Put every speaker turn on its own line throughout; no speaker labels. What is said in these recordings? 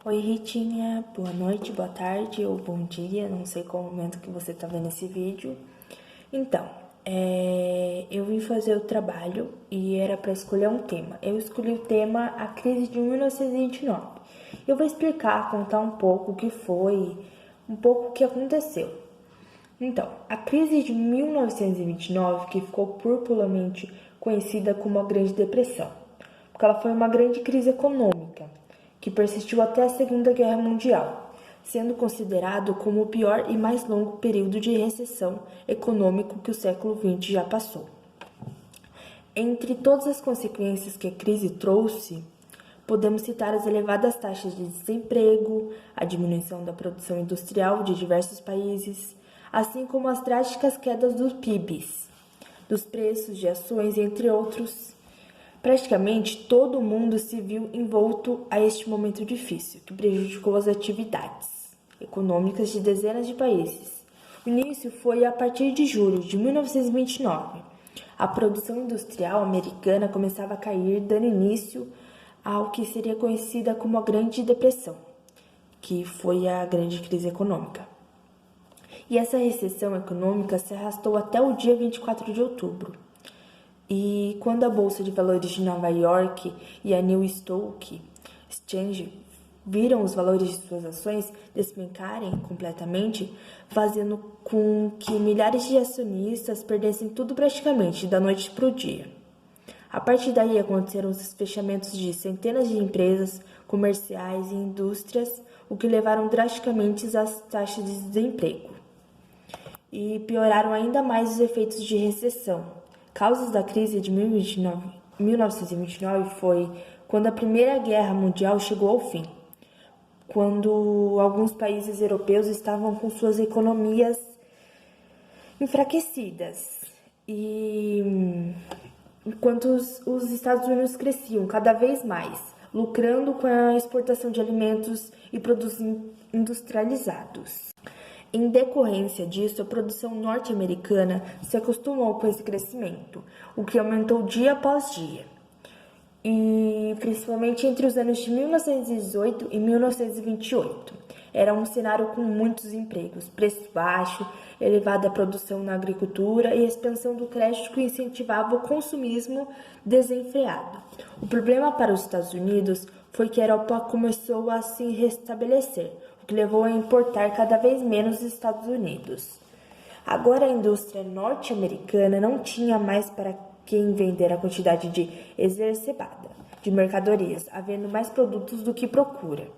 Oi, Ritinha, boa noite, boa tarde ou bom dia, não sei qual momento que você tá vendo esse vídeo. Então, eu vim fazer o trabalho e era para escolher um tema. Eu escolhi o tema A Crise de 1929. Eu vou explicar, contar um pouco o que foi, um pouco o que aconteceu. Então, a crise de 1929, que ficou popularmente conhecida como a Grande Depressão, porque ela foi uma grande crise econômica que persistiu até a Segunda Guerra Mundial, sendo considerado como o pior e mais longo período de recessão econômico que o século XX já passou. Entre todas as consequências que a crise trouxe, podemos citar as elevadas taxas de desemprego, a diminuição da produção industrial de diversos países, assim como as drásticas quedas dos PIBs, dos preços de ações, entre outros. Praticamente todo mundo se viu envolto a este momento difícil, que prejudicou as atividades econômicas de dezenas de países. O início foi a partir de julho de 1929. A produção industrial americana começava a cair, dando início ao que seria conhecida como a Grande Depressão, que foi a grande crise econômica. E essa recessão econômica se arrastou até o dia 24 de outubro. E quando a Bolsa de Valores de Nova York e a New Stock Exchange viram os valores de suas ações despencarem completamente, fazendo com que milhares de acionistas perdessem tudo praticamente da noite para o dia. A partir daí aconteceram os fechamentos de centenas de empresas comerciais e indústrias, o que levaram drasticamente as taxas de desemprego e pioraram ainda mais os efeitos de recessão. Causas da crise de 1929 foi quando a Primeira Guerra Mundial chegou ao fim, quando alguns países europeus estavam com suas economias enfraquecidas e enquanto os Estados Unidos cresciam cada vez mais, lucrando com a exportação de alimentos e produtos industrializados. Em decorrência disso, a produção norte-americana se acostumou com esse crescimento, o que aumentou dia após dia. E principalmente entre os anos de 1918 e 1928. Era um cenário com muitos empregos, preço baixo, elevada produção na agricultura e expansão do crédito que incentivava o consumismo desenfreado. O problema para os Estados Unidos foi que a Europa começou a se restabelecer, o que levou a importar cada vez menos dos Estados Unidos. Agora a indústria norte-americana não tinha mais para quem vender a quantidade de exacerbada de mercadorias, havendo mais produtos do que procura.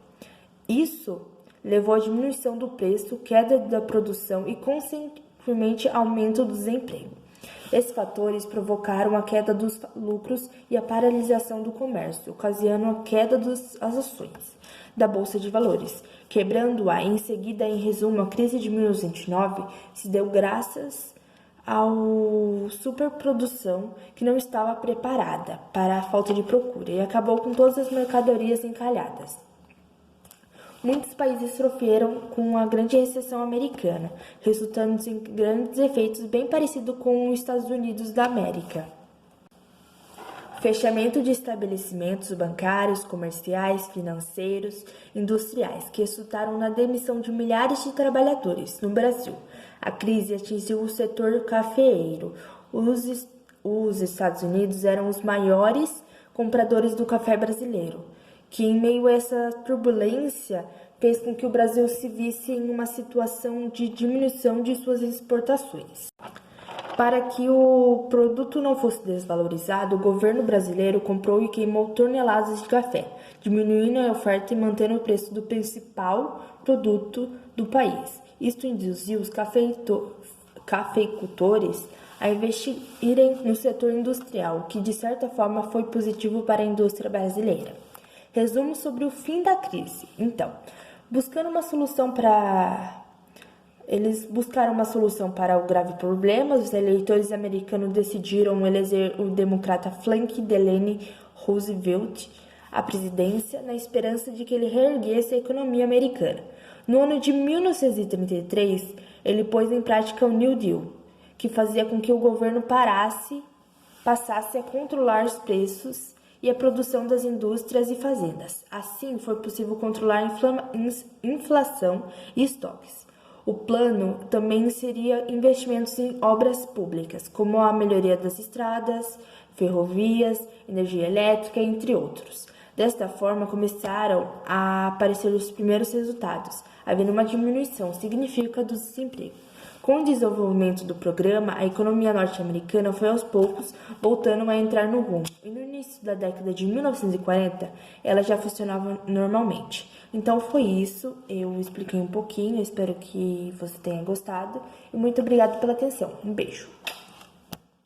Isso levou à diminuição do preço, queda da produção e, consequentemente, aumento do desemprego. Esses fatores provocaram a queda dos lucros e a paralisação do comércio, ocasionando a queda das ações da Bolsa de Valores, quebrando-a. Em seguida, em resumo, a crise de 1929 se deu graças à superprodução que não estava preparada para a falta de procura e acabou com todas as mercadorias encalhadas. Muitos países sofreram com a grande recessão americana, resultando em grandes efeitos bem parecidos com os Estados Unidos da América. Fechamento de estabelecimentos bancários, comerciais, financeiros, industriais, que resultaram na demissão de milhares de trabalhadores no Brasil. A crise atingiu o setor cafeeiro. Os Estados Unidos eram os maiores compradores do café brasileiro, que em meio a essa turbulência fez com que o Brasil se visse em uma situação de diminuição de suas exportações. Para que o produto não fosse desvalorizado, o governo brasileiro comprou e queimou toneladas de café, diminuindo a oferta e mantendo o preço do principal produto do país. Isto induziu os cafeicultores a investirem no setor industrial, o que de certa forma foi positivo para a indústria brasileira. Resumo sobre o fim da crise. Então, eles buscaram uma solução para o grave problema. Os eleitores americanos decidiram eleger o democrata Franklin Delano Roosevelt à presidência, na esperança de que ele reerguesse a economia americana. No ano de 1933, ele pôs em prática o New Deal, que fazia com que o governo passasse a controlar os preços e a produção das indústrias e fazendas. Assim, foi possível controlar a inflação e estoques. O plano também inseria investimentos em obras públicas, como a melhoria das estradas, ferrovias, energia elétrica, entre outros. Desta forma, começaram a aparecer os primeiros resultados, havendo uma diminuição significativa do desemprego. Com o desenvolvimento do programa, a economia norte-americana foi aos poucos voltando a entrar no rumo. E no início da década de 1940, ela já funcionava normalmente. Então foi isso, eu expliquei um pouquinho, espero que você tenha gostado e muito obrigada pela atenção. Um beijo!